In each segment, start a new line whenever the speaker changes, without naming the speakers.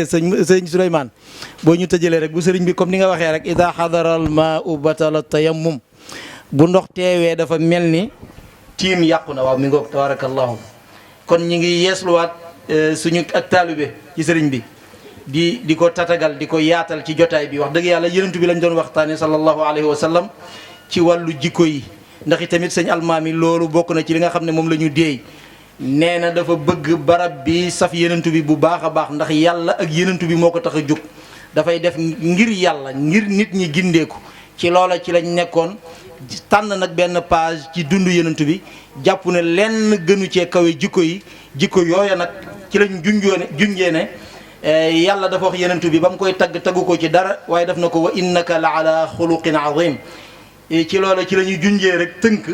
sëñ Souleymane boo ñu tëjalee rek bu sëriñ bi comme ni nga waxee rek ida xadaral ma u batala tayammum bu ndox teewee dafa mel ni tiim yàqu na waaw mi ngoog tabarakallahu kon ñi ngi yeesluwaat suñu ak taalibe ci sëriñ bi di ko tatagal di ko yaatal ci jotaay bi wax dëgg yàlla yonent bi lañ doon waxtaane sallallahu alayhi wa sallam ci wàllu jikko yi ndax i tamit sëñ almaami loolu bokk na ci li nga xam ne moom la ñu déey nee na dafa bëgg barab bi saf yenentu bi bu baax a baax ndax yàlla ak yenentu bi moo ko tax a jóg dafay def ngir yàlla ngir nit ñi gindeeku ci loola ci lañ nekkoon tànn nag benn page ci dundu yenentu bi jàpp ne lenn gënu cee kawe jikko yi jikko yooya nag ci lañ junjee ne yàlla dafa wax yenentu bi ba mu koy taggu ko ci dara waaye daf na ko wa innaka la ala xuluqin azim ci loola ci la ñuy junjee rek tënk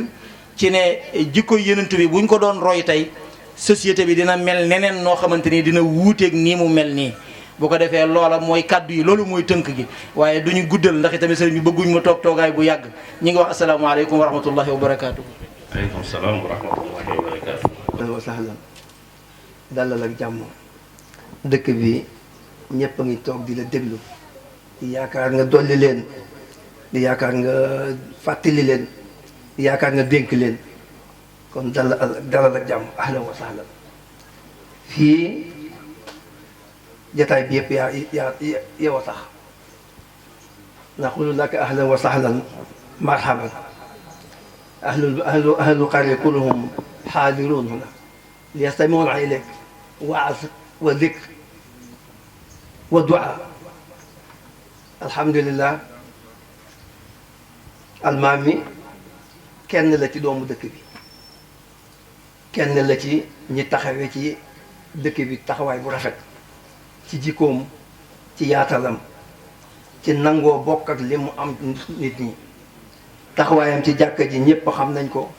ci ne jikko yenent bi buñ ko doon roy tey société bi dina mel neneen noo xamante ni dina wuuteeg nii mu mel nii bu ko defee loola mooy kaddu yi loolu mooy tënk gi waaye duñu guddal ndax itamit sëriñ bi bëgguñ ma toog toogaay bu yàgg ñi ngi wax asalaamaaleykum wa rahmatullahi wa barakaatu.
aleykum salaam wa rahmatullahi wa barakaatu.
wa sahlan dalal ak jàmm dëkk bi ñëpp a ngi toog di la déglu di yaakaar nga dolli leen di yaakaar nga fàttali leen yaakaar nga dénk leen kon dalal ak jàmm ahlan wa sahlan fii jataay bi yëpp yaa yow a tax naqulu laka ahlan wa sahlan marhaban ahlu qarya kulluhum xaadiruun huna liyastamiuuna ilayk waaz wa dikr wa duaa alhamdulillah almaami kenn la ci doomu dëkk bi kenn la ci ñi taxawee ci dëkk bi taxawaay bu rafet ci jikkoom ci yaatalam ci nangoo bokk ak li mu am nit ñi taxawaayam ci jàkka ji ñëpp xam nañ ko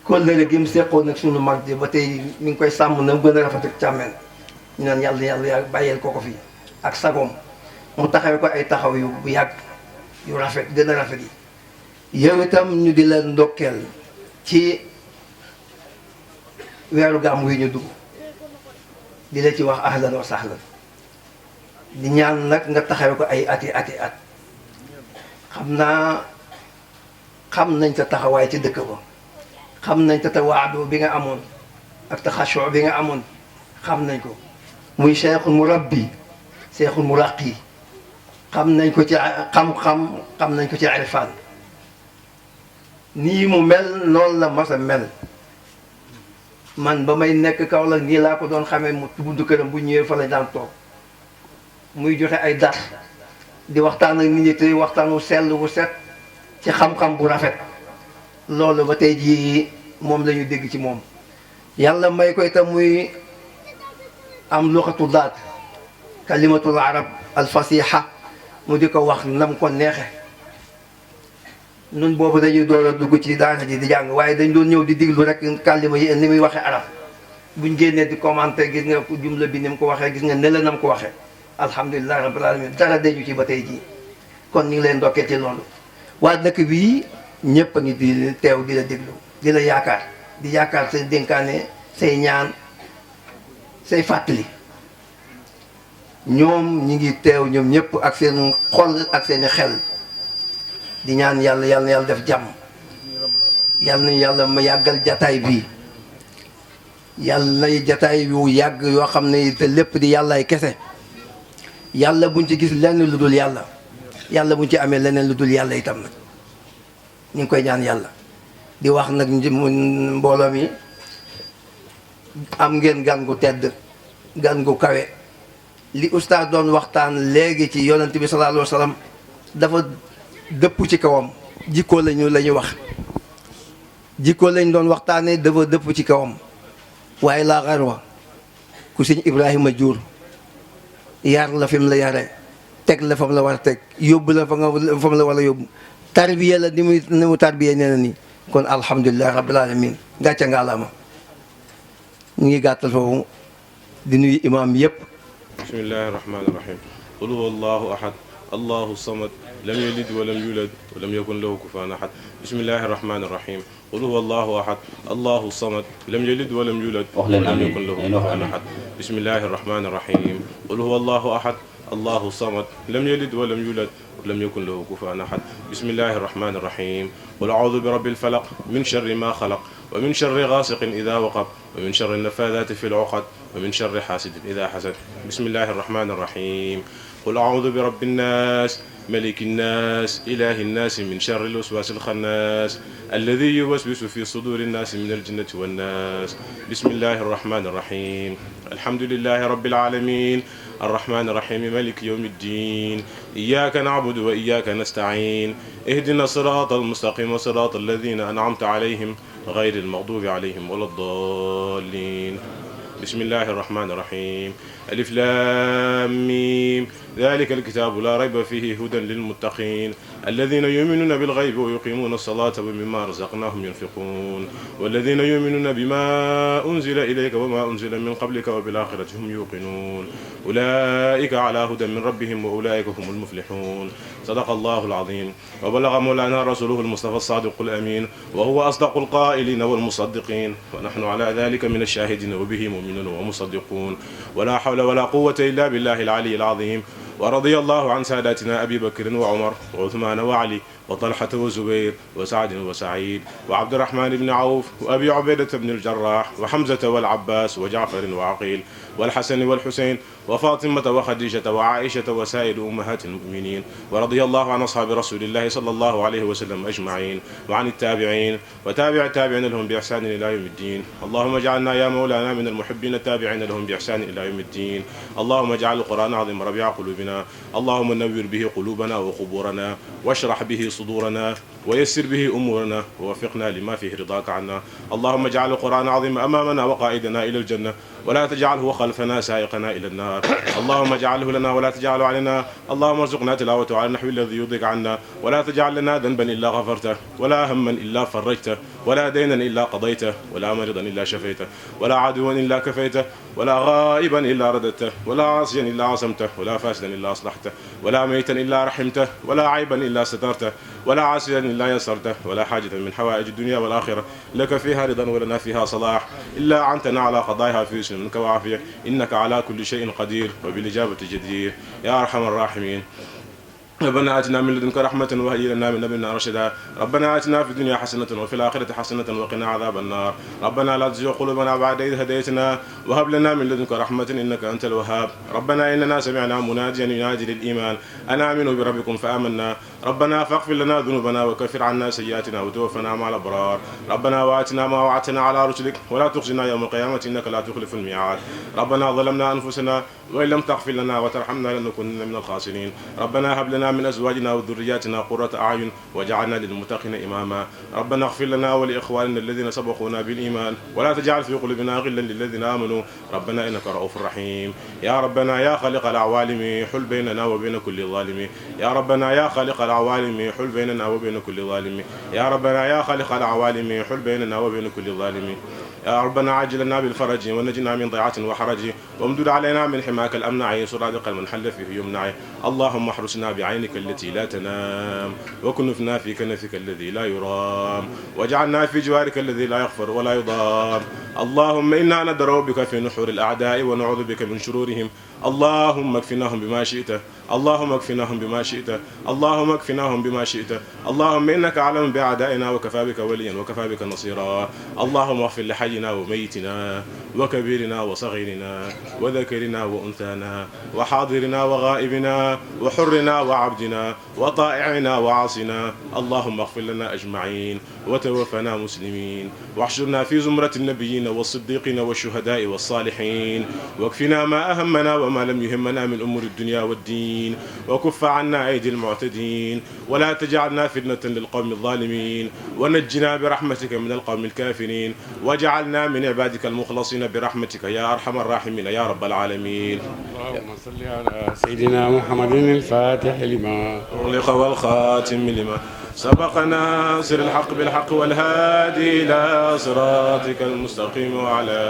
kóllëre gi mu seqoon ak sunu mag ji ba tey mi ngi koy sàmm na mu gën a rafet ak càmmeen ñu naan yàlla bàyyeel ko fi ak sagoom mu taxawee ko ay taxaw yu bu yàgg yu rafet gën a rafet yi yow itam ñu di la ndokkeel ci weeru gàmm wi ñu dugg di la ci wax ahlan wa sahlan di ñaan nag nga taxawe ko ay ati at xam nañ sa taxawaay ci dëkk ba xam nañ sa tawaadu bi nga amoon ak taxashu bi nga amoon xam nañ ko muy cheikhul murabbi cheikhul muraqi xam nañ ko ci xam-xam xam nañ ko ci irfan nii mu mel noonu la mas a mel man ba may nekk Kaolack nii laa ko doon xamee mu buntu këram bu ñëwee fa la daan toog muy joxe ay dar di waxtaan ak nit ñi te waxtaan wu sell wu set ci xam-xam bu rafet loolu ba tey jii moom la ñu dégg ci moom yàlla may ko itam muy am luxatu daat kalimatul arab alfasiha mu di ko wax nam ko neexe nun boobu dañuy door a dugg ci daara ji di jàng waaye dañ doon ñëw di diglu rek kàllima yi ni muy waxee arab buñ génnee di commenté gis nga jumla bi ni mu ko waxee gis nga ne la nam ko waxee alhamdulilah rabbil alamin dara dañu ci ba tey jii kon ñu ngi leen ndokkee ci loolu waa dëkk bii ñëpp a ngi di teew di la déglu di la yaakaar di yaakaar say dénkaane say ñaan say fàttali ñoom ñi ngi teew ñoom ñëpp ak seen xol ak seeni xel di ñaan yàlla def jàmm yàlla nañu yàlla ma yàggal jataay bii yàlla jataay yu yàgg yoo xam ne te lépp di yàllaay kese yàlla buñ ci gis lenn lu dul yàlla yàlla buñ ci amee leneen lu dul yàlla itam nag ñu ngi koy ñaan yàlla di wax nag mbooloo mi am ngeen gan gu tedd gan gu kawe li oustaz doon waxtaan léegi ci yonent bi sallallahu alayhi wa sallam dafa dëpp ci kawam jikko la ñu wax jikko lañ doon waxtaanee dafa dëpp ci kawam waaye laa xarwa ku sëñ Ibrahima jur yar la fi mu la yare teg la fa mu la war a teg yóbbu la fa mu la war a yóbbu tarbiya la ni mu tarbiya nee na nii kon alhamdulilah rabbil alamin gàcce nga alaama ñu ngi gàttal foofu di nuyu imaam yëpp.
bismillahi rahmaani rahim qul huwa allahu ahad allahu samad lam yalid walam yulad walam yakun lahu kufuwan ahad bismillahi rahmaani rahim qul huwa allahu ahad allahu samad lam yalid walam yulad walam yakun lahu kufuwan ahad bismillahi rahmaani rahim qul huwa allahu ahad allahu samad lam yalid walam yulad ولم يكن له كفوا أحد بسم الله الرحمن الرحيم قل أعوذ برب الفلق من شر ما خلق ومن شر غاسق إذا وقب ومن شر النفاذات في العقد ومن شر حاسد إذا حسد بسم الله الرحمن الرحيم قل أعوذ برب الناس ملك الناس إله الناس من شر الوسواس الخناس الذي يوسوس في صدور الناس من الجنة والناس بسم الله الرحمن الرحيم الحمد لله رب العالمين الرحمن الرحيم مالك يوم الدين إياك نعبد وإياك نستعين اهدنا الصراط المستقيم صراط الذين أنعمت عليهم غير المغضوب عليهم ولا الضالين بسم الله الرحمن الرحيم ألف لام ميم ذلك الكتاب لا ريب فيه هدى للمتقين الذين يؤمنون بالغيب ويقيمون الصلاة ومما رزقناهم ينفقون والذين يؤمنون بما أنزل إليك وما أنزل من قبلك وبالآخرة هم يوقنون أولئك على هدى من ربهم وأولئك هم المفلحون صدق الله العظيم وبلغ مولانا رسوله المصطفى الصادق الأمين وهو أصدق القائلين والمصدقين ونحن على ذلك من الشاهدين وبه مؤمنون ومصدقون ولا حول ولا قوة إلا بالله العلي العظيم ورضي الله عن ساداتنا أبي بكر وعمر وعثمان وعلي وطلحة وزبير وسعد وسعيد وعبد الرحمن بن عوف وأبي عبيدة بن الجراح وحمزة والعباس وجعفر وعقيل والحسن والحسين وفاطمة وخديجة وعائشة وسائر أمهات المؤمنين ورضي الله عن أصحاب رسول الله صلى الله عليه وسلم أجمعين وعن التابعين وتابع التابعين لهم بإحسان إلى يوم الدين اللهم اجعلنا يا مولانا من المحبين التابعين لهم بإحسان إلى يوم الدين اللهم اجعل القرآن العظيم ربيع قلوبنا اللهم نور به قلوبنا وقبورنا واشرح به صدورنا ويسر به أمورنا ووفقنا لما فيه رضاك عنا اللهم اجعل القرآن العظيم أمامنا وقائدنا إلى الجنة ولا تجعله خلفنا سائقنا إلى النار اللهم اجعله لنا ولا تجعله علينا اللهم ارزقنا تلاوته على النحو الذي يرضيك عنا ولا تجعل لنا ذنبا إلا غفرته ولا هما إلا فرجته ولا دينا إلا قضيته ولا مرضا إلا شفيته ولا عدوا إلا كفيته ولا غائبا إلا رددته ولا عاصيا إلا عصمته ولا فاسدا إلا أصلحته ولا ميتا إلا رحمته ولا عيبا إلا سترته ولا عاسيا إلا يسرته ولا حاجة من حوائج الدنيا والآخرة لك فيها رضا ولنا فيها صلاح إلا عنتنا على قضائها في يسر منك وعافية إنك على كل شيء قدير وبالإجابة جدير يا أرحم الراحمين ربنا آتنا من لدنك رحمة وهيئ لنا من أمرنا رشدا ربنا آتنا في الدنيا حسنة وفي الآخرة حسنة وقنا عذاب النار ربنا لا تزغ قلوبنا بعد إذ هديتنا وهب لنا من لدنك رحمة إنك أنت الوهاب ربنا إننا سمعنا مناديا ينادي للإيمان أن آمنوا بربكم فآمنا ربنا فاغفر لنا ذنوبنا وكفر عنا سيئاتنا وتوفنا مع الأبرار ربنا وآتنا ما وعدتنا على رسلك ولا تخزنا يوم القيامة إنك لا تخلف الميعاد ربنا ظلمنا أنفسنا وإن لم تغفر لنا وترحمنا لنكونن من الخاسرين ربنا هب لنا من أزواجنا وذرياتنا قرة أعين واجعلنا للمتقين إماما ربنا اغفر لنا ولإخواننا الذين سبقونا بالإيمان ولا تجعل في قلوبنا غلا للذين آمنوا ربنا إنك رؤوف رحيم يا ربنا يا خالق العوالم حل بيننا وبين كل ظالم يا ربنا يا خالق العوالم حل بيننا وبين كل ظالم يا ربنا يا خالق العوالم حل بيننا وبين كل ظالم يا ربنا عجلنا بالفرج ونجنا من ضيعة وحرج وامدد علينا من حماك الأمنع سرادق المنحل فيه يمنع اللهم احرسنا بعينك التي لا تنام وكنفنا في كنفك الذي لا يرام واجعلنا في جوارك الذي لا يغفر ولا يضام اللهم إنا ندرأ بك في نحور الأعداء ونعوذ بك من شرورهم اللهم اكفناهم بما شئت اللهم اكفناهم بما شئت اللهم اكفناهم بما شئت اللهم إنك أعلم بأعدائنا وكفى بك وليا وكفى بك نصيرا اللهم اغفر لحينا وميتنا وكبيرنا وصغيرنا وذكرنا وأنثانا وحاضرنا وغائبنا وحرنا وعبدنا وطائعنا وعاصنا اللهم اغفر لنا أجمعين وتوفنا مسلمين واحشرنا في زمرة النبيين والصديقين والشهداء والصالحين واكفنا ما أهمنا وما لم يهمنا من أمور الدنيا والدين وكف عنا أيدي المعتدين ولا تجعلنا فتنة للقوم الظالمين ونجنا برحمتك من القوم الكافرين واجعلنا من عبادك المخلصين برحمتك يا أرحم الراحمين يا رب العالمين.
اللهم صل على سيدنا محمد الفاتح لما
أغلق والخاتم لما سبق ناصر الحق بالحق والهادي إلى صراطك المستقيم وعلى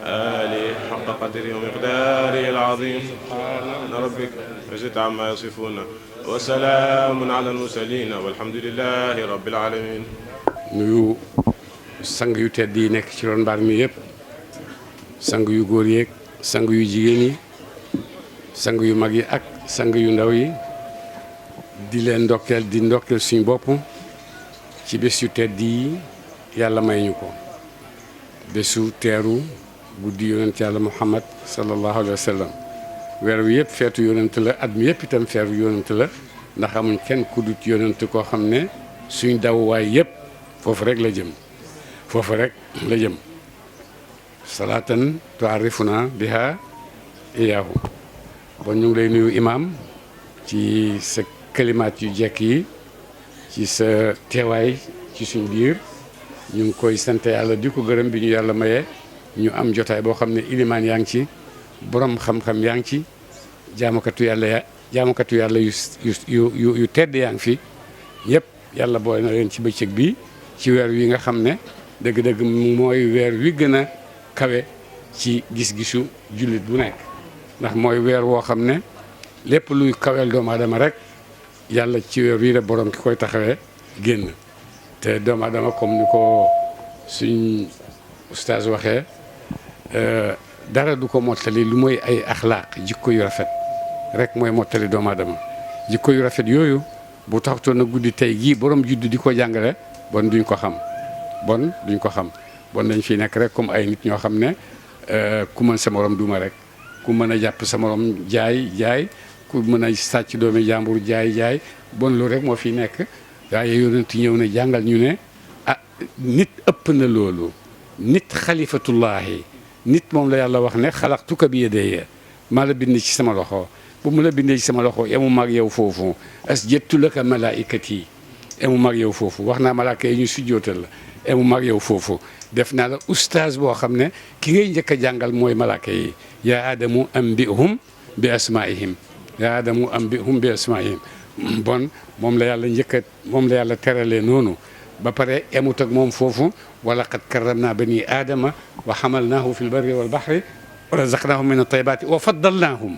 آله حق قدره ومقداره العظيم. سبحان ربك عزة عما يصفون وسلام على المرسلين والحمد لله رب العالمين.
nuyu sang yu tedd yi nekk ci ron mbaar mi yëpp, sang yu góor yeeg sang yu jigéen yi, sang yu mag yi ak sang yu ndaw yi, di leen ndokkeel di ndokkeel suñu bopp ci bés yu tedd yi yàlla may ñu ko. bésu teeru guddi yonent yàlla Muhammad sallallahu alayhi wa sallam. weer wi yëpp feetu yonent la, at mi yëpp itam feetu yonent la, ndax amuñ kenn ku dut yonent koo xam ne suñ dawwaay yëpp foofu rek la jëm, foofu rek la jëm. salaatan tuarifuna biha iyaahu. bon ñu ngi lay nuyu imam ci sa kalimaat yu jekk yi, ci sa teewaay ci suñ biir. ñu ngi koy sant yàlla di ko gërëm bi ñu yàlla mayee ñu am jotaay boo xam ne ilimaan yaa ngi ci, borom xam-xam yaa ngi ci, jaamukatu yàlla yu tedd yaa ngi fi. yëpp yàlla booy na leen ci bëccëg bi, ci weer wi nga xam ne dëgg-dëgg mooy weer wi gën a kawe ci gis-gisu jullit bu nekk. ndax mooy weer woo xam ne lépp luy kaweel doomu aadama rek yàlla ci weer wi la borom ki koy taxawee génn. te doomu aadama comme ni ko suñ ustaas waxee, dara du ko mottali lu mooy ay axlaaq, jikko yu rafet rek mooy mottali doomu aadama. jikko yu rafet yooyu bu taxatoon na guddi tey gii borom juddu di ko jàngale, bon duñ ko xam, bon dañ fi nekk rek comme ay nit ñoo xam ne ku mën sa morom duma rek, ku mën a jàpp sa morom jaay, ku mën a sàcc doomi jàmbur jaay, bon loolu rek moo fi nekk. waaye yonent ñëw ne jàngal ñu ne nit ëpp na loolu, nit xalifatullahi, nit moom la yàlla wax ne xalaqtuka bi yadayya, maa la bind ci sama loxo. bu mu la bindee ci sama loxo emu mag yow foofu, asjadtu laka malaikati, emu mag yow foofu, wax naa malaaka yi ñu sujjootal la, emu mag yow foofu, def naa la ustaaz boo xam ne ki ngay njëkk a jàngal mooy malaaka yi. yaa aadamu ambihum bi asmaihim, yaa aadamu ambihum bi asmaihim. bon moom la yàlla teralee noonu. ba pare emut ak moom foofu, wa laqad karramna bani aadama wa hamalnahum fi lbarri walbahri wa razaqnahum min at-tayyibati wa faddalnahum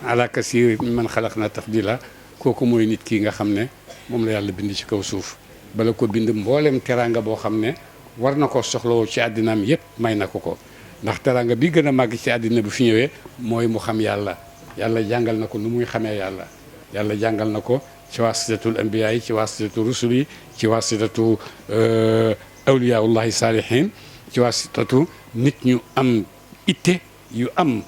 ala kasiir mimman xalaqna tafdila. kooku mooy nit kii nga xam ne moom la yàlla bind ci kaw suuf. bala ko bind mboolem teraanga boo xam ne war na ko soxlawoo ci àddinaam yépp may na ko. ndax teraanga bi gën a màgg ci àddina bu fi ñëwee mooy mu xam yàlla. yàlla jàngal na ko nu muy xamee yàlla. yàlla jàngal na ko ci wasitatul anbiya yi, ci wasitatu rusul yi, ci wasitatu awliyaullahi saalihin, ci wasitatu nit ñu am itte, yu am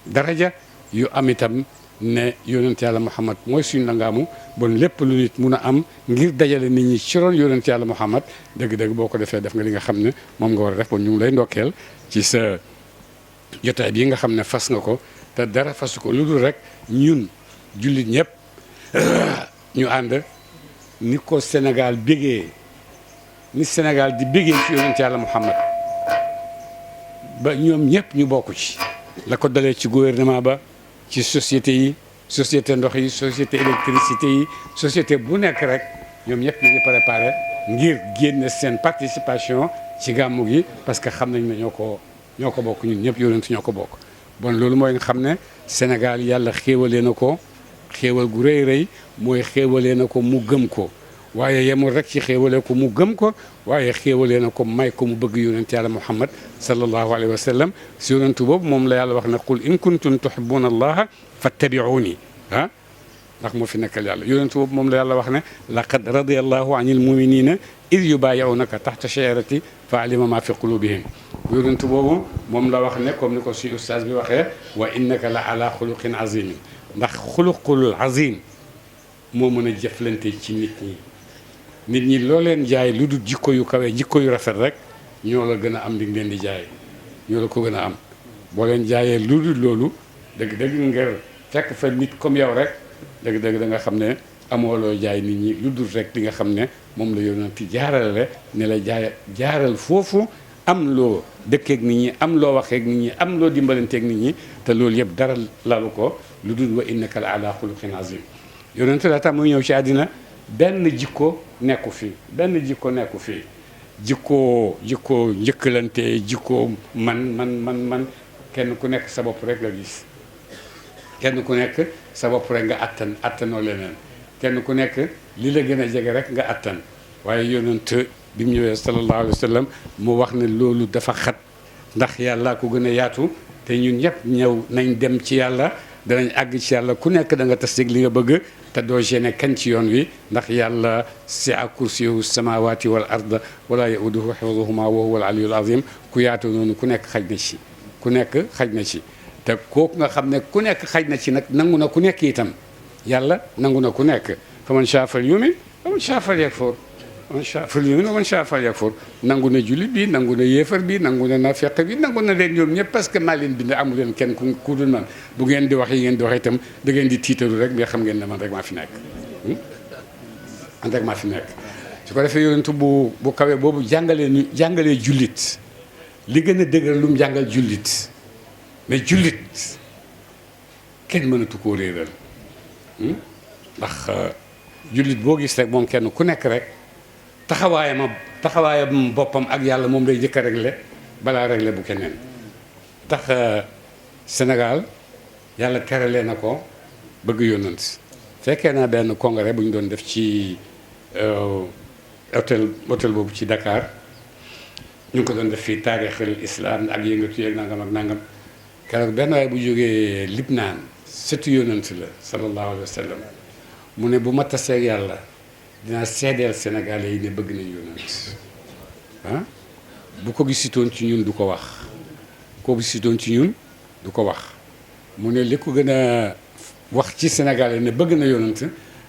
daraja, yu am itam ne yonent yàlla Muhammad mooy suñu langaamu. bon lépp lu nit mun a am ngir dajale nit ñi ci ron yonent yàlla Muhammad, dëgg-dëgg boo ko defee def nga li nga xam ne moom nga war a def. bon ñu ngi lay ndokkeel ci sa jotaay bi nga xam ne fas nga ko, te dara fasu ko lu dul rek ñun jullit ñëpp ñu ànd ni ko Sénégal bégee, ni Sénégal di bégee ci yonent yàlla Muhammad, ba ñoom ñëpp ñu bokk ci. la ko dalee ci gouvernement ba, ci société yi, société ndox yi, société électricité yi, société bu nekk rek ñoom ñëpp ñu ngi préparé ngir génne seen participation ci gàmmu gi, parce que xam nañ ne ñoo ko bokk, ñun ñëpp yonent ñoo ko bokk. bon loolu mooy nga xam ne Sénégal yàlla xéewalee na ko xéewal gu rëy mooy xéewalee na ko mu gëm ko. waaye yemul rek ci xéewalee ko mu gëm ko, waaye xéewalee na ko may ko mu bëgg yonent yàlla Muhammad sallallahu alayhi wa sallam. si yonentu boobu moom la yàlla wax ne qul in kuntum tuhibbuna allaha fattabi'uni, ndax moo fi nekkal yàlla. yonentu boobu moom la yàlla wax ne laqad radiyallahu anil muminina id yubayi'unaka tahta shajarati fa alima ma fi qulubihim. yonentu boobu moom la wax ne comme ni ko suñu ustaas bi waxee, wa innaka la ala xuluqin azimin. ndax xuluqul azim moo mën a jëflante ci nit ñi loo leen jaay lu dul jikko yu kawe, jikko yu rafet rek ñoo la gën a am li nga leen di jaay, ñoo la ko gën a am. boo leen jaayee lu dul loolu dëgg-dëgg nga fekk fa nit comme yow rek, dëgg-dëgg da nga xam ne amoo loo jaay nit ñi lu dul rek li nga xam ne moom la yonent jaarale ne la jaaral foofu am loo dëkkeeg nit ñi am loo waxeeg nit ñi am loo dimbalanteeg nit ñi te loolu yëpp dara lalu ko lu dul wa innaka la ala xuluqin azim yonent la tax muy ñëw ci àddina benn jikko nekku fi jikko njëkkalante jikko man kenn ku nekk sa bopp rek nga gis kenn ku nekk sa bopp rek nga attanoo leneen kenn ku nekk li la gën a jege rek nga attan waaye yonent bi mu ñëwee sallallahu alayhi wa sallam mu wax ne loolu dafa xat ndax yàlla ko gën a yaatu te ñun ñëpp ñëw nañ dem ci yàlla danañ àgg ci yàlla ku nekk da nga tas li nga bëgg te doo gêné kenn ci yoon wi ndax yàlla si'a kursiyuhu samawati wal arda wala yauduhu hifzuhuma wa huwa al aliyyul azim ku yaatu noonu ku nekk xaj na ci te kooku nga xam ne ku nekk xaj na ci nag nangu na ku nekk itam yàlla nangu na ku nekk fa man shaa falyu'min wa man shaa falyakfur man shaa falyu'min wa man shaa falyakfur nangu na jullit bi nangu na yéefar bi nangu na nafeq bi nangu na leen ñoom ñëpp parce que maa leen bind amu leen kenn ku dul man bu ngeen di wax yi ngeen di wax itam da ngeen di tiitaru rek mais xam ngeen ne man rek maa fi nekk su ko defee yonentu bu kawe boobu jàngalee jullit li gën a dëgër lu mu jàngal jullit mais jullit kenn mënatu koo réeral ndax jullit boo gis rek moom kenn ku nekk rek taxawaayam boppam ak yàlla moom lay jëkk a réglé balaa réglé bu keneen tax Sénégal yàlla teralee na ko bëgg yónnant fekkee naa benn congrès bu ñu doon def ci hôtel boobu ci Dakar ñu ngi ko doon def fii taarixul islam ak yëngatu yeeg nangam keroog benn waay bu jógee Libnaan sëtu yónnant la sallallahu alayhi wa sallam mu ne bu ma tasee yàlla dinaa seedeel Sénégalais yi ne bëgg nañ yónnant bu ko gisitoon ci ñun du ko wax mu ne li ko gën a wax ci Sénégalais ne bëgg na yónnant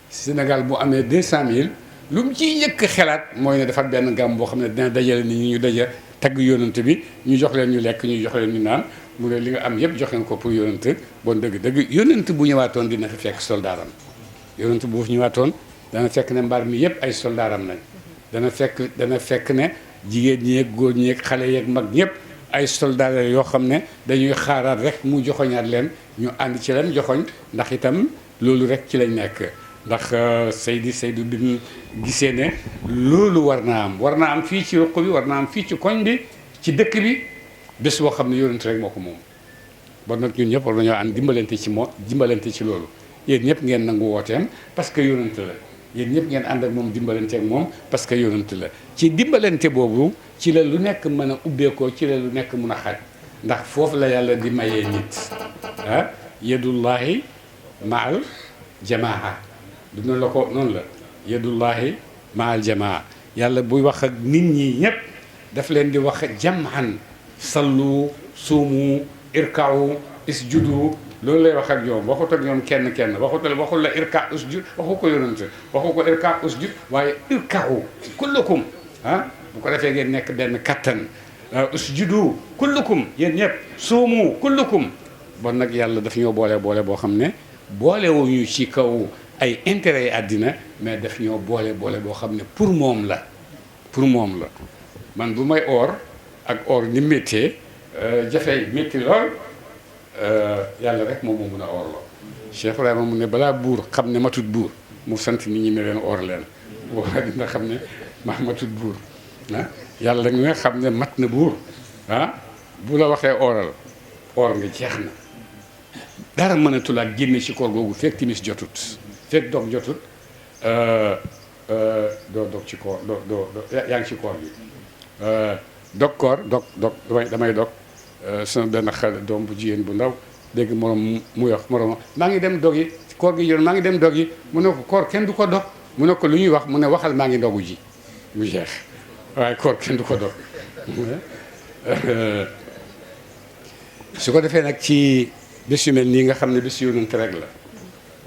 Sénégal bu amee 200000 lu mu ciy njëkk xelaat mooy ne dafa benn gàmm boo xam ne dina dajale nit ñi ñu daja tagg yónnant bi ñu jox leen ñu lekk ñu jox leen ñu naan mu ne li nga am yëpp jox leen ko pour yónnant bon dëgg yónnant bu ñëwaatoon dina fi fekk soldaaram yónnant bu ñëwaatoon dana fekk ne mbaar mi yëpp ay soldaaram lañ dana fekk ne jigéen ñi ak góor ñi ak xale yeeg mag ñëpp ay soldaar yoo xam ne dañuy xaaraat rek mu joxoñaat leen ñu ànd ci leen joxoñ ndax itam loolu rek ci lañ nekk ndax Seydou bi ñu gisee ne loolu war naa am fii ci ruq bi war naa am fii ci koñ bi ci dëkk bi bés boo xam ne yónnent rek moo ko moom bon nag ñun ñëpp war nañoo ànd dimbalante ci loolu yéen ñëpp ngeen nangu wooteem parce que yónnent la yéen ñëpp ngeen ànd ak moom dimbalante ak moom parce que yónnent la ci dimbalante boobu ci la lu nekk mën a ubbeekoo ci la lu nekk mun a xaj ndax foofu la yàlla di mayee nit yadullahi maal jamaa duna la ko noonu la yadullahi maal jamaa yàlla buy wax ak nit ñi ñëpp daf leen di wax jam'an sallu suumu irka'u isjudu loolu lay wax ak ñoom waxut ak ñoom kenn waxul la irka usjud waxu ko yonent waxu ko irka usjud waaye irka'u kullukum bu ko defee ngeen nekk benn kattan usjudu kullukum yéen ñëpp suumu kullukum bon nag yàlla daf ñoo boole boo xam ne boolewuñu ci kaw ay intérêt yi àddina mais daf ñoo boole boo xam ne pour moom la man bu may or ak or ni méttee jafey métti lool yàlla rek moom moo mun a or loo Cheikh Ibrahima mu ne balaa buur xam ne matut buur mu sant nit ñi ne leen or leen waa dina xam ne matut buur yàlla nga xam ne mat na buur bu la waxee oral or nga jeex na dara mënatul ak génne ci koor googu fekk timis jotut fekk dog jotut doo dog ci koor doo yaa ngi ci koor bi dog koor dog damay dog sama benn xale doom bu jigéen bu ndaw dégg morom mu wax morom maa ngi dem dog yi koor gi yoon maa ngi dem dog yi mu ne ko koor kenn du ko dog mu ne ko lu ñuy wax mu ne waxal maa ngi ndogu ji mu jeex waaye koor kenn du ko dog su ko defee nag ci bés yu mel nii nga xam ne bés yonent rek la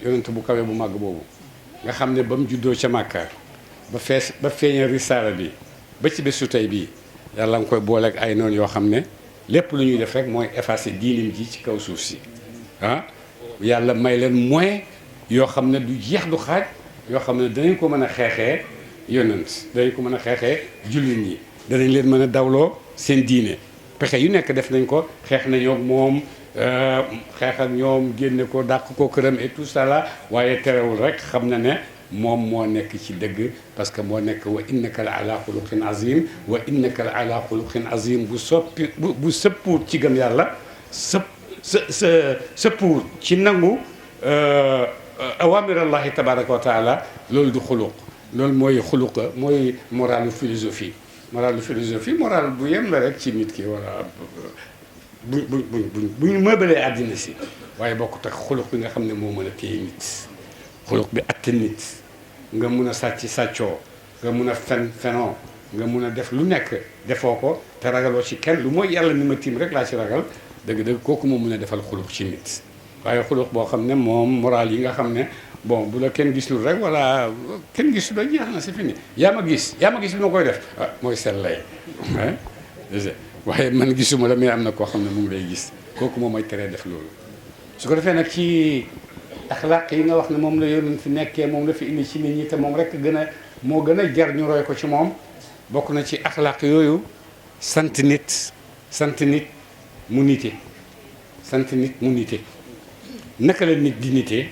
yonent bu kawe bu màgg boobu nga xam ne ba mu juddoo ca Màkka ba feeñal risaala bi ba ci bésu tey bii yàlla nga koy booleeg ay noonu yoo xam ne lépp lu ñuy def rek mooy effacer diinim ji ci kaw suuf si yàlla may leen moyen yoo xam ne du jeex du xaaj yoo xam ne danañ ko mën a xeexee yonent danañ ko mën a xeexee jullit ñi danañ leen mën a dawloo seen diine pexe yu nekk def nañ ko xeex nañoo ak moom xeex ak ñoom génne ko dàq ko këram et tout ça là waaye terewul rek xam na ne moom moo nekk ci dëgg parce que moo nekk wa innaka la ala xuluqin azim wa innaka la ala xuluqin azim bu sëppuut ci gëm yàlla sëppuut ci nangu awamirallahi tabaraka wa taala loolu du xuluq loolu mooy xuluqa mooy moralu philosophie moral bu yem la rek ci nit ki wala bu ñu mëbalee àddina si waaye bokkut ak xuluq bi nga xam ne moo mën a téye nit xuluq bi atte nit nga mun a sàccoo nga mun a fenoo nga mun a def lu nekk defoo ko te ragaloo ci kenn lu mooy yàlla ni ma tiim rek laa ci ragal dëgg-dëgg kooku moo mun a defal xuluq ci nit waaye xuluq boo xam ne moom moral yi nga xam ne bon bu la kenn gisul rek wala kenn gisul rek jeex na c'est fini yaa ma gis bi ma koy def mooy sell lay waaye man gisuma la mais am na koo xam ne mu ngi lay gis kooku moom mooy teree def loolu su ko defee nag ci axlaaq yi nga wax ne moom la yonent fi nekkee moom la fi indi ci nit ñi te moom rek moo gën a jar ñu roy ko ci moom bokk na ci axlaaq yooyu sant nit mu nite naka la nit di nite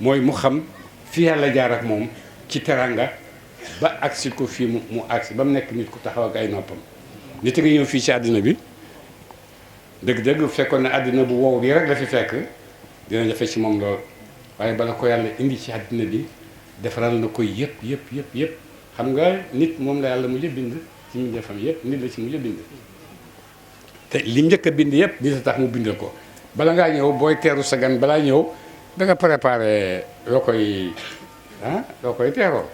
mooy mu xam fi yàlla jaar ak moom ci teranga ba agsi ko fii mu agsi ba mu nekk nit ku taxaw ak ay noppam nit nga ñëw fii ci àddina bi dëgg-dëgg fekkoon ne àddina bu wow bi rek la fi fekk dina jafe ci moom lool waaye bala ko yàlla indi ci àddina bi defaral na ko yëpp xam nga nit moom la yàlla mujj a bind ci mbindeefam yëpp nit la ci mujj a bind te li njëkk a bind yëpp nit a tax mu bindal ko bala ngaa ñëw booy teeru sa gan balaa ñëw da nga préparé loo koy teeroo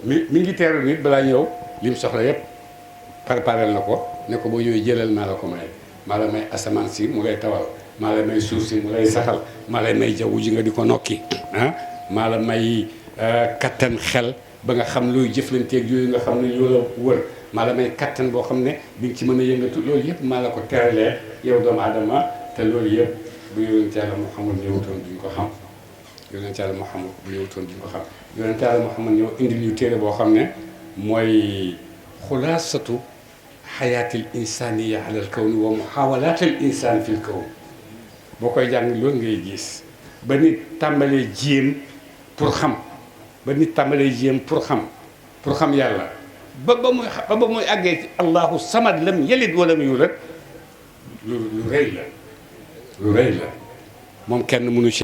mi ngi teeru nit balaa ñëw lim soxla yëpp préparé na ko ne ko boo ñëwee jëlal maa la ko may maa la may asamaan si mu lay tawal maa la may suuf si mu lay saxal maa la may jaww ji nga di ko nokki maa la may kattan xel ba nga xam looy jëflanteeg yooyu nga xam ne yoo la wër maa la may kattan boo xam ne bi nga ci mën a yëngatu loolu yëpp maa la ko teralee yow doomu aadama te loolu yëpp bu yonent Yàlla Muhammad ñëwutoon duñ ko xam yonent Yàlla Muhammad bu ñëwutoon duñ ko xam yonent Yàlla Muhammad ñëw indi ñu téere boo xam ne mooy xulaasatu xayaatil insaniya ala al kawni wa muxawalatil insaan fil kawn boo koy jàng loolu ngay gis ba nit tàmbalee jéem pour xam yàlla ba muy àggee ci allahu samad lam yalid walam yulad lu rëy la moom kenn mënu ci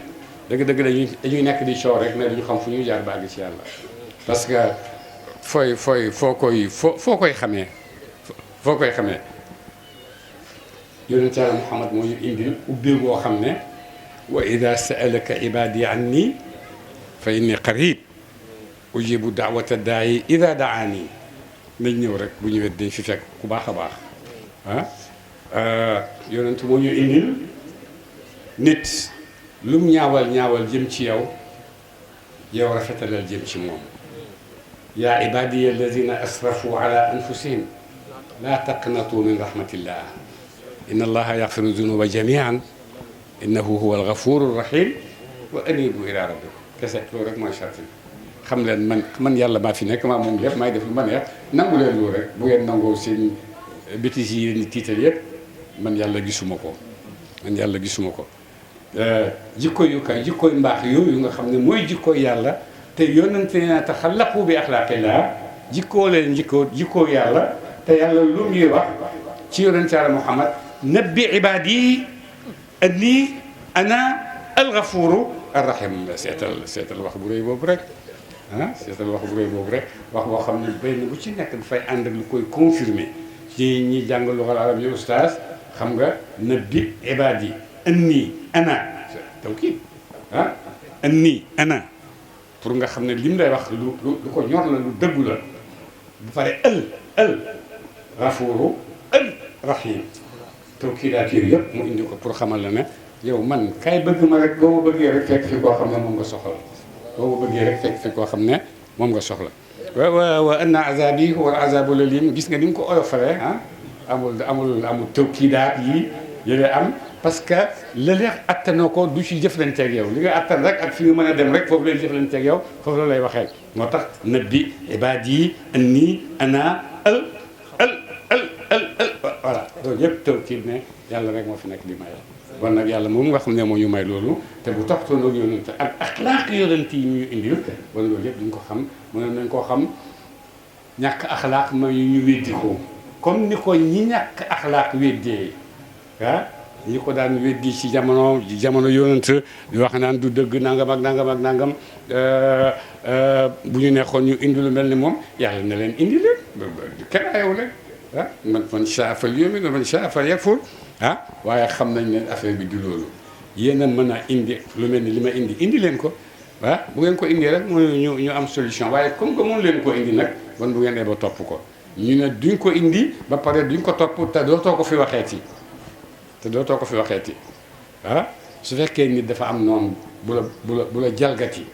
dëgg-dëgg dañuy nekk di coow rek mais dañu xam fu ñuy jaar ba àgg ci yàlla parce que foo koy xamee yonent Yàlla Muhammad moo ñu indil ubbi boo xam ne wa ida saalaka ibadi anni fa inni qarib ujibu daawata daayi ida daani nañ ñëw rek bu ñëwee dañ fi fekk ku baax a baax yonent moo ñu indil nit lum ñaawal jëm ci yow rafetalal jëm ci moom yaa ibadiya alladina asrafu ala anfusihim la taqnatu min rahmatillah inna allaha yaxfiru dunuba jamian innahu huwa algafuru rahim wa anibu ila rabbikum kese loolu rek mooy charte xam leen man yàlla maa fi nekk maa moom lépp maay def lu ma neex nangu leen loolu rek bu ngeen nangoo seen bêtises yi leen tiital yëpp man yàlla gisuma ko jikkoy mbaax yooyu nga xam ne mooy jikkoy yàlla te yonente na taxallaqu bi axlaaqillah jikkoo yàlla te yàlla lu ñuy wax ci yonente Yàlla Muhammad nabbi ibaadi anni ana algafuru arrahim seetal wax bu rëy boobu rek wax boo xam ne benn bu ci nekk dafay ànd ak lu koy confirmer ci ñi jàng luxal arab yi oustaz xam nga nabbi ibaadi anni ana tawkiid anni ana pour nga xam ne lim lay wax lu ko ñor la lu dëggu la bu pare al gafuru al rahim tawkiidaat yooyu yëpp mu indi ko pour xamal la ne yow man kay bëgg ma rek boo ma bëggee rek fekk fi koo xam ne moom nga soxla wa anna azabi huwa al azabul alim gis nga ni mu ko oyofalee amul tawkiidaat yi yële am parce que lële attanoo ko du ci jëflanteeg yow li nga attan rek ak fi nga mën a dem rek foofu lay jëflanteeg yow foofu la lay waxee moo tax nabbi ibaadi anni ana al voilà loolu yëpp taw ci ne yàlla rek moo fi nekk di maye. kon nag yàlla moom nga xam ne moo ñu may loolu te bu toppatoo ak yonent ak axlaaq yonent yi ñu indil wala loolu yëpp duñ ko xam mën nañ koo xam ñàkk axlaaq ma ñu weddi ko comme ni ko ñi ñàkk axlaaq weddee ñi ko daan weddi ci jamono yonent di wax naan du dëgg nangam ak nangam ak nangam bu ñu nekkoon ñu indi lu mel ni moom yàlla na leen indi leen kenn ayow leen man saa fal yu'min man saa fal yakfur waaye xam nañ ne affaire bi du loolu yéen a mën a indi lu mel ni li ma indi leen ko bu ngeen ko indi rek ñu am solution waaye comme que mun leen ko indi nag bon bu ngeen ba topp ko ñu ne duñ ko indi ba pare duñ ko topp te dootoo ko fi waxeeti su fekkee nit dafa am noonu bu la jalgati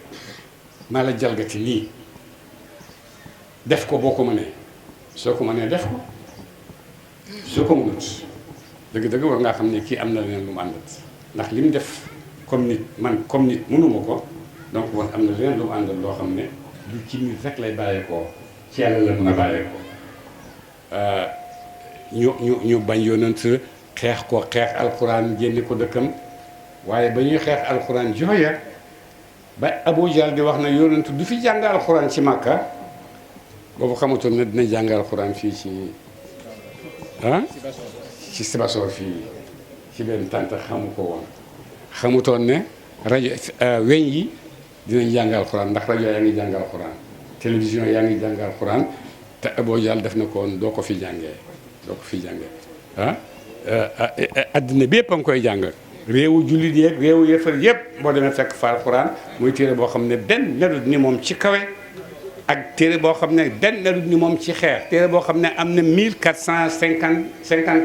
maa la jalgati nii def ko boo ko mënee soo ko mënee def ko soo ko mënut dëgg-dëgg war ngaa xam ne kii am na leneen lu mu àndat ndax li mu def comme nit man comme nit mënuma ko donc bon am na leneen lu mu àndal loo xam ne du ci nit rek lay bàyyeekoo ci yàlla la mën a bàyyeekoo ñu bañ yonent xeex alxuraan génne ko dëkkam waaye ba ñuy xeex alxuraan jooya ba Abu Jahl di wax na yonent du fi jàng alxuraan ci Makka boobu xamatoon ne dina jàng alxuraan fii ci Sibassor fii ci benn tànt xamu ko woon xamutoon ne rajo weñ yi dinañ jàng alxuraan ndax rajo yaa ngi jàng alxuraan télévision yaa ngi jàng alxuraan te Abu Jahl def na ko woon doo ko fi jàngee addina bi yëpp a ngi koy jàng réewu jullit yeeg réewu yëfar yëpp boo demee fekk fa alxuraan muy téere boo xam ne benn melut ni moom ci kawe ak téere boo xam ne benn melut ni moom ci xeex téere boo xam ne am na 1450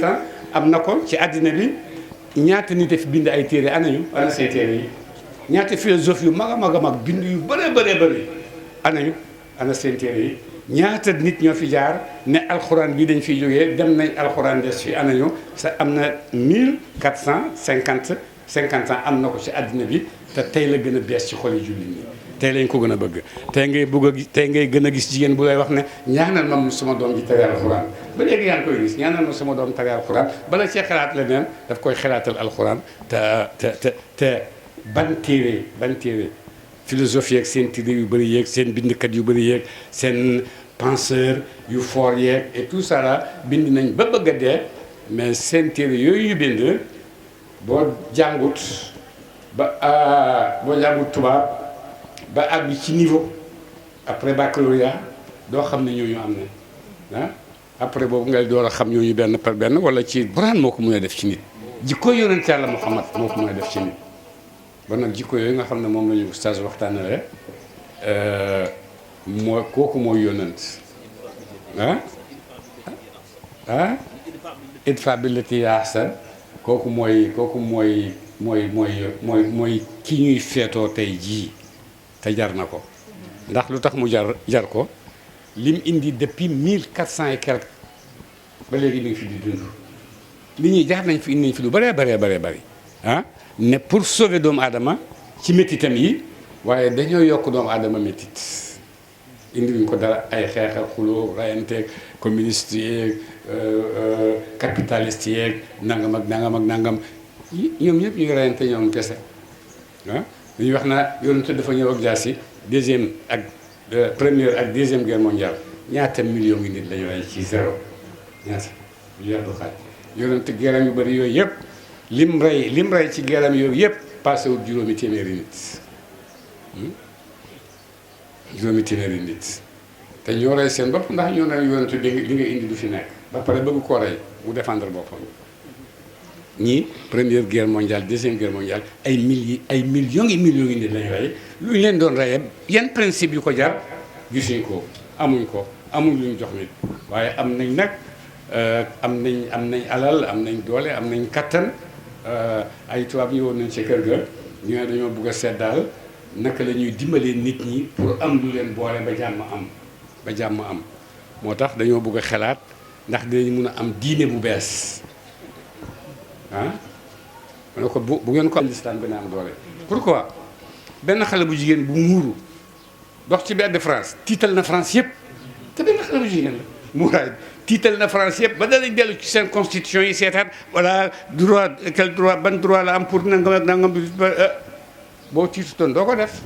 ans am na ko ci àddina bi ñaata nit a fi bind ay téere anañu ana say téere yi ñaata philosophe yu mag a mag bind yu bëri anañu ana seen téere yi ñaata nit ñoo fi jaar ne alxuraan bii dañ fiy jógee dem nañ alxuraan des fi anañu sa am na 1450 ans am na ko ci àddina bi te tey la gën a bees ci xoli jullit ñi tey lañ ko gën a bëgg tey ngay gën a gis jigéen bu lay wax ne ñaanal ma sama doom ji tari alxuraan ba léegi yaa ngi koy gis ñaanal ma sama doom tari alxuraan bala cee xalaat leneen daf koy xalaatal alxuraan te ban téere philosophie yeeg seen téere yu bëri yeeg seen bindkat yu bëri yeeg seen penseur yu fort yeeg et tout ça là bind nañ ba bëgg a dee mais seen téere yooyu yu bind boo jàngut tubaab ba àgg ci niveau après baccalauréat doo xam ne ñooñu am na après boobu ngay door a xam ñooñu benn par benn wala ci Buraan moo ko mën a def ci nit jikko yonent Yàlla Muhammad moo ko mën a def ci nit ba nag jikko yooyu nga xam ne moom la ñu ustaas waxtaanale kooku mooy yonent idfa billati hiya ahsan kooku mooy ki ñuy feetoo tey jii te jar na ko ndax lu tax mu jar ko lim indi depuis 1400 et quelque ba léegi mi ngi fi di dund nit ñi jaar nañ fi indi nañ fi lu bëree bëri ne pour sauver doomu aadama ci métitam yi waaye dañoo yokk doomu aadama métit indi luñ ko dara ay xeex ak xuloo rayanteeg communiste yeeg capitaliste yeeg nangam ak nangam ñoom ñëpp ñu ngi rayante ñoom kese dañuy wax na yonent dafa ñëw ak jaasi deuxième ak première ak deuxième guerre mondiale ñaata millions ngi nit lañu rey ci zéro ñaata lu yàlla du xaaj yonent guerram yu bëri yooyu yëpp lim rey ci guerram yooyu yëpp passé wul juróomi téeméeri nit te ñoo rey seen bopp ndax ñoo ne yonent li nga indi du fi nekk ba pare bëgg koo rey mu défendre boppam ñii première guerre mondiale deuxième guerre mondiale ay millions ngi nit lañu rey lu ñu leen doon reyee yan principe yu ko jar gisuñ ko amuñ lu ñu jox nit waaye am nañ nag am nañ alal am nañ doole am nañ kattan ay tubaab ñëwoon nañ ci kër ga ñu ne dañoo bëgg a seddaal naka la ñuy dimbalee nit ñi pour am lu leen boole ba jàmm am moo tax dañoo bëgg a xalaat ndax dinañ mun a am diine bu bees ma ne ko bu ngeen ko am lislam gën a am doole pourquoi benn xale bu jigéen bu muuru dox ci mbedd France tiital na France yëpp te benn xale bu jigéen la muuraay tiital na France yëpp ba danañ dellu ci seen constitution yi seetaat voilà droit quel droit ban droit la am pour nangam ak nangam bi boo tiitutoon doo ko def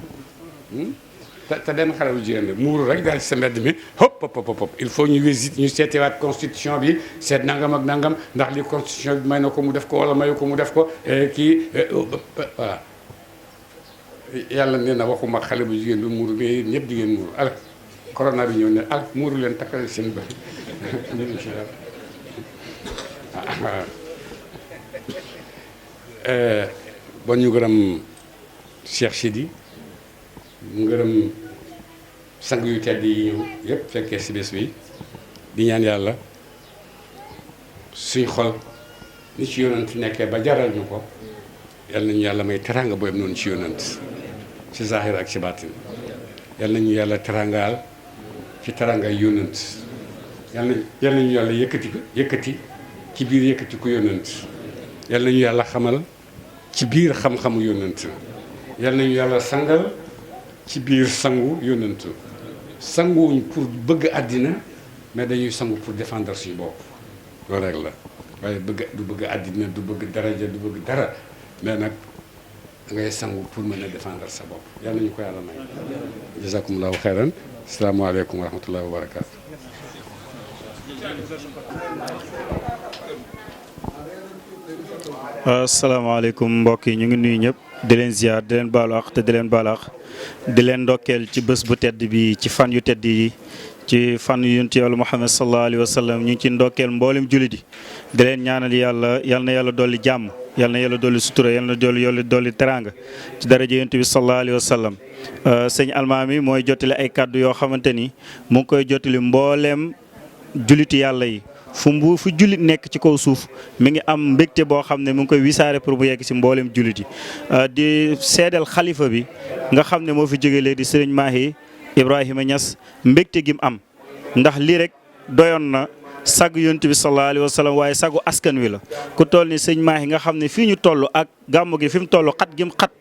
te dem xale bu jigéen la muuru rek daal ci sa mbedd mi hop hop hop il faut ñu visite ñu seetewaat constitution bi seet nangam ak nangam ndax li constitution bi may na ko mu def ko wala mayu ko mu def ko kii voilà yàlla nee na waxuma xale bu jigéen bi muuru mais ñëpp di ngeen muuru ala corona bi ñëw ne al muuru leen takkal seen bët bon ñu gërëm Cheikh Sidi mu ngërëm sang yu tedd yi ñëw yëpp fekkee si bés bi di ñaan yàlla suñ xol ni ci yonant nekkee ba jaral ñu ko yal nañu yàlla may teranga boobu noonu ci yonant ci zahir ak ci baatin yal nañu yàlla terangaal ci terangay yonant yal nañu yàlla yëkkati ci biir yëkkati ku yonant yal nañu yàlla xamal ci biir xam-xamu yonant yal nañu yàlla sangal ci biir sangu yónnantu sanguwuñ pour bëgg àddina mais dañuy sangu pour défendre suñu bopp loolu rek la waaye du bëgg àddina du bëgg daraja du bëgg dara mais nag da ngay sangu pour mën a défendre sa bopp yàlla nañu ko yàlla may jazakumullahu xeyran asalaamaaleykum wa rahmatullahi wa barakaatu.
asalaamaaleykum mbokk yi ñu ngi nuyu ñëpp di leen ziar di leen baalu àq te di leen baalu àq di leen ndokkeel ci bés bu tedd bi ci fan yu tedd yi ci fan yu yonent Yàlla Muhammad sallallahu alayhi wa sallam ñu ngi ci ndokkeel mboolem jullit yi di leen ñaanal yàlla yal na yàlla dolli jàmm yal na yàlla dolli sutura yal na dolli teraanga ci daraja yonent bi sallallahu alayhi wa sallam sëñ Almaami mooy jottali ay kàddu yoo xamante ni mu ngi koy jottali mbooleem julliti yàlla yi fu jullit nekk ci kaw suuf mi ngi am mbégte boo xam ne mu ngi koy wisaare pour mu yegg si mboolem jullit yi di seedal xalifa bi nga xam ne moo fi jóge léegi di sëriñ Mahi Ibrahima Niass mbégte gi mu am ndax lii rek doyoon na sag yonent bi sallallahu alayhi wa sallam waaye sagu askan wi la ku toll ni sëñ Mahi nga xam ne fii ñu toll ak gàmmu gi fi mu toll xat gi mu xat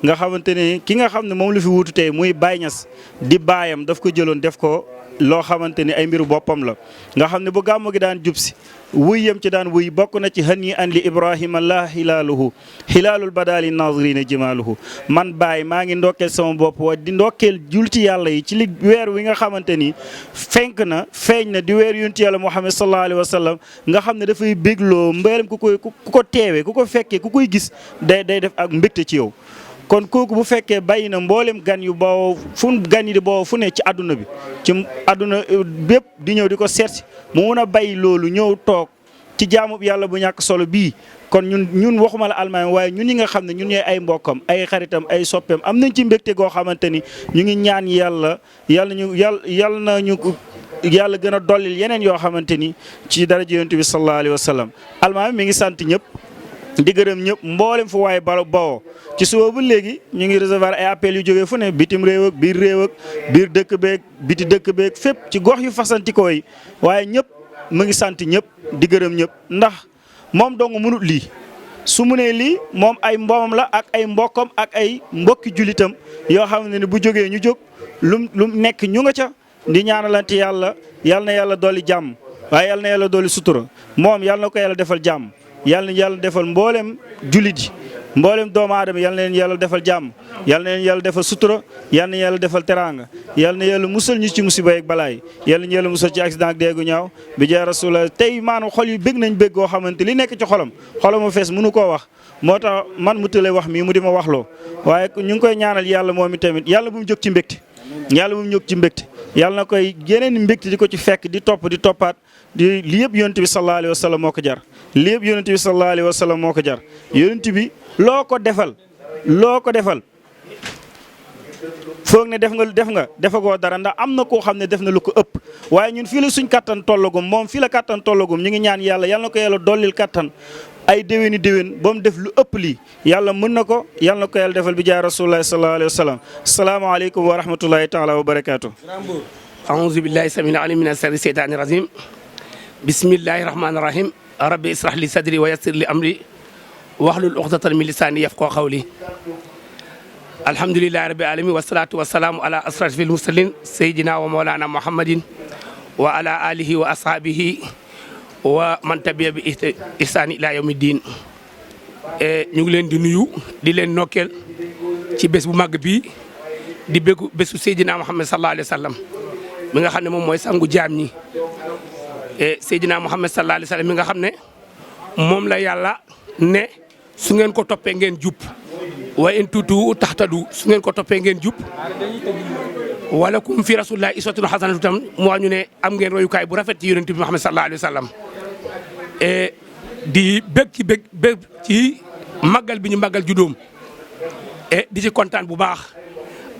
nga xamante ne ki nga xam ne moom la fi wuutu tey muy Baye Niass di baayam daf ko jëloon def ko loo xamante ni ay mbiru boppam la nga xam ne bu gàmmu gi daan jub si wuy yam ci daan wuy bokk na ci hani an li ibrahima la hilaaluhu hilaalul badaali nazirina jimaaluhu man Baye maa ngi ndokkeel sama bopp wa di ndokkeel julti yàlla yi ci li weer wi nga xamante ni fenk na feeñ na di weer yonti yàlla Muhammad sallallahu alayhi wa sallam nga xam ne dafay bégloo mbooleem ku ko teewee ku ko fekkee ku koy gis day def ak mbégte ci yow kon kooku bu fekkee bàyyi na mboolem gan yu boo fu gan yi di boo fu ne ci àdduna bi ci àdduna bépp di ñëw di ko seetsi mu mun a bàyyi loolu ñëw toog ci jaamu yàlla bu ñàkk solo bii kon ñun waxuma la Almaami waaye ñun ñi nga xam ne ñun ñooy ay mbokkam ay xaritam ay soppeem am nañ ci mbégte goo xamante ni ñu ngi ñaan yàlla yàlla gën a dollil yeneen yoo xamante ni ci daraja Yonent bi sallallahu alayhi wa sallam Almaami mi ngi sant ñëpp di gërëm ñëpp mboolem fu waaye bawoo ci suba ba léegi ñu ngi recevoir ay appels yu jógee fu ne bitim réew ak biir dëkk beeg biti dëkk beeg fépp ci gox yu fasantikoo yi waaye ñëpp mu ngi sant ñëpp di gërëm ñëpp ndax moom dong mënut lii su mu nee lii moom ay mboomam la ak ay mbokkam ak ay mbokki julitam yoo xam ne bu jógee ñu jóg lum nekk ñu nga ca di ñaanalante yàlla yal na yàlla dolli jàmm waaye yal na yàlla dolli sutura moom yal na ko yàlla defal jàmm yàlla na yàlla defal mboolem jullit yi mboolem doomu aadama yal na leen yàlla defal jàmm yal na leen yàlla defal sutura yal na yàlla defal teraanga yal na yàlla musal ñu ci musiba ak balaay yal na yàlla musal ci accident ak deegu ñaaw bi jaay rasulullah tey maanaam xol yi bég nañ bég goo xamante li nekk ci xolam ma fees mënu koo wax moo tax man mu tëlee wax mii mu di ma waxloo waaye ñu ngi koy ñaanal yàlla moom itamit yàlla bu mu jóg ci mbégte yàlla bu mu jóg ci mbégte yàlla na koy yeneen mbégte di ko ci fekk di toppaat li yëpp yonent bi sallallahu alayhi wa sallam moo ko jar li yëpp yonent bi sallallahu alayhi wa sallam moo ko jar yonent bi loo ko defal foog ne defagoo dara ndax am na koo xam ne def na lu ko ëpp waaye ñun fii la suñ kattan tollagum moom fii la kattan tollagum ñu ngi ñaan yàlla yal na ko yàlla dollil kattan ay déwéni déwén ba mu def lu ëpp lii yàlla mën na ko yal na ko yàlla defal bi jaay rasulullahi sallallahu alayhi wa sallam asalaamaaleykum wa rahmatullahi taala wa barakaatu.
aouzu billahi samil alim min sharri seytaani rajim bismillahi rahmani rahim rabbi israh li sadri wa yassir li amri wahlul uqdatan min lisani yafqahu qawli alhamdulillahi rabbil alamin wassalatu wassalamu ala asrafil mursalin sayyidina wa mawlana muhammadin wa ala alihi wa ashaabihi wa man tabi'a bi ihsaan ila yawmi diin. ñu ngi leen di nuyu di leen nokkeel ci bés bu màgg bii di bésu Seydina Muhammad sallallahu alayhi wa sallam mi nga xam ne moom mooy sangu jaam ñi. Seydina Muhammad sallallahu alayhi wa sallam mi nga xam ne moom la yàlla ne su ngeen ko toppee ngeen jub wa in tuutu tahtadu su ngeen ko toppee ngeen jub walakum fi rasulillahi uswatun hasanatun tam mu wax ñu ne am ngeen royukaay bu rafet ci yonent bi Muhammad sallallahu alayhi wa sallam. di bég ci màggal bi ñu màggal juddoom di ci kontaan bu baax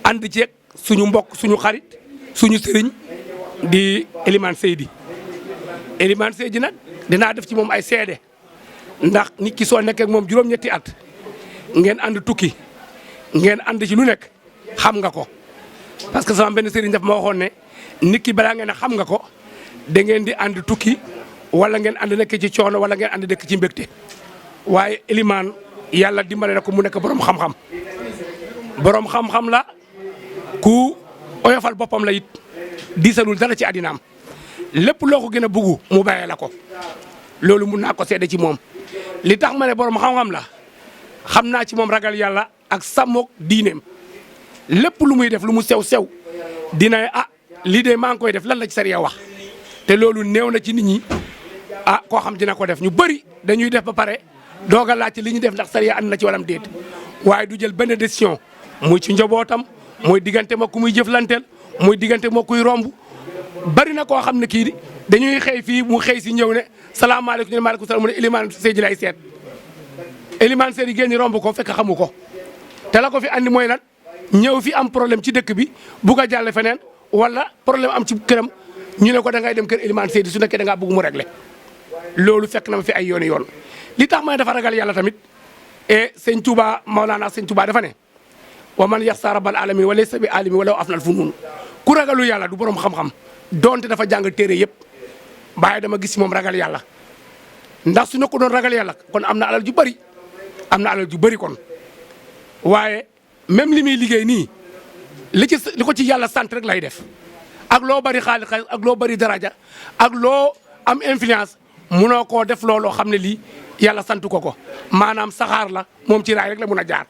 ànd ceeg suñu mbokk suñu xarit suñu sëriñ di Elimane Seydi. Elimane Seydi nag dinaa def ci moom ay seede ndax nit ki soo nekkee ak moom juróom-ñetti at ngeen ànd tukki ngeen ànd ci lu nekk xam nga ko parce que sama benn sëriñ daf ma waxoon ne nit ki balaa ngeen a xam nga ko da ngeen di ànd tukki wala ngeen ànd nekk ci coono wala ngeen ànd nekk ci mbégte waaye Elimane yàlla dimbale na ko mu nekk borom xam-xam borom xam-xam la ku oyofal boppam la it diisalul dara ci àddinaam lépp loo ko gën a buggu mu bàyyee la ko loolu mun naa ko seede ci moom li tax ma ne borom xam-xam la xam naa ci moom ragal yàlla ak sàmmoog diineem lépp lu muy def lu mu sew dina lii de maa ngi koy def lan la ci sariya wax te loolu néew na ci nit ñi koo xam dina ko def ñu bëri dañuy def ba pare doog a laaj ci li ñu def ndax sariya ànd na ci walam déet waaye du jël benn décision muy ci njabootam muy diggante ma ku muy jëflanteel muy diggante moo kuy romb bari na koo xam ne kii dañuy xëy fii mu xëy si ñëw ne salaamaaleykum ñu ne maaleykum salaam mu ne Elimane Seydi lay seet Elimane Seydi génn romb ko fekk xamu ko te la ko fi andi mooy lan ñëw fi am problème ci dëkk bi bugg a jàll feneen wala problème am ci këram ñu ne ko da ngay dem kër Elimane Seydi su nekkee da ngaa bëgg mu régler loolu fekk na ma fi ay yoon li tax ma dafa ragal yàlla tamit sëñ Touba Maolana sëñ Touba dafa ne wa man yaxsa rabbal alamin wa laysa bi alimi wala afnal funun ku ragalu yàlla du borom xam-xam donte dafa jàng téere yëpp waaye dama gis moom ragal yàlla ndax su ne ko doon ragal yàlla kon am na alal ju bëri kon waaye même li muy liggéey nii li ko ci yàlla sant rek lay def ak loo bari xaalis ak loo bari daraja ak loo am influence munoo koo def looloo xam ne lii yàlla sant ko maanaam saxaar la moom ci raay rek la mun a jaar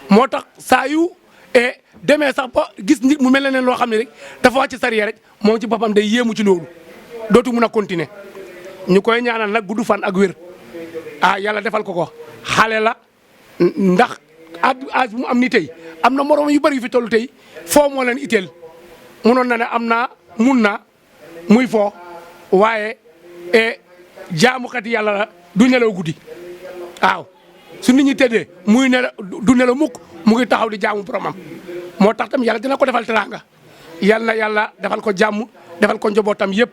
moo tax saa yu demee sax ba gis nit mu mel ne loo xam ne rek dafa wàcc sariya rek moom ci boppam day yéemu ci loolu dootu mun a continuer ñu koy ñaanal nag gudd fan ak wér yàlla defal ko xale la ndax âge bu mu am ni tey am na moroom yu bëri yu fi toll tey foo moo leen itteel munoon na ne mun naa muy foo waaye jaamukat yàlla la du nelaw guddi waaw su nit ñi tëddee muy du nelaw mukk mu ngi taxaw di jaamu boromam moo tax tam yàlla dina ko defal teraanga yàlla defal ko jàmm defal ko njabootam yëpp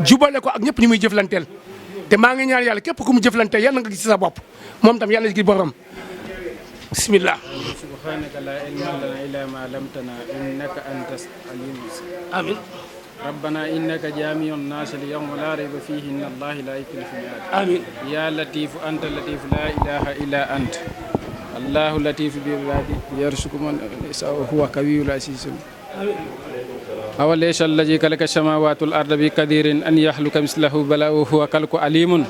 jubale ko ak ñëpp ñu muy jëflanteel te maa ngi ñaan yàlla képp ku mu jëflanteel yàlla nga gis sa bopp moom tam yàlla gis boppam bismillah
subhanaka la ilma lana illa ma allamtana innaka antas alimul
amin
ربنا إنك جامع الناس ليوم لا ريب فيه إن الله لا يخلف الميعاد
آمين
يا لطيف أنت لطيف لا إله إلا أنت الله لطيف بعباده يرزق من يشاء وهو قوي العزيز أوليس الذي خلق السماوات والأرض بقدير أن يخلق مثله بل وهو خلق عليم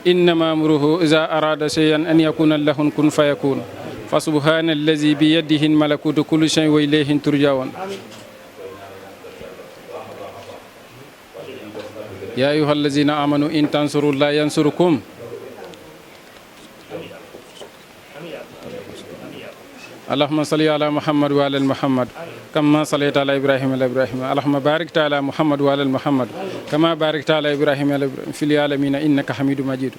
إنما أمره إذا أراد شيئا أن يكون له كن فيكون فسبحان الذي بيده الملكوت كل شيء وإليه ترجعون يا أيها الذين آمنوا إن تنصروا الله ينصركم اللهم صل على محمد وعلى محمد كما صليت على إبراهيم وعلى إبراهيم اللهم بارك على محمد وعلى محمد كما باركت على إبراهيم وعلى إبراهيم في العالمين إنك حميد مجيد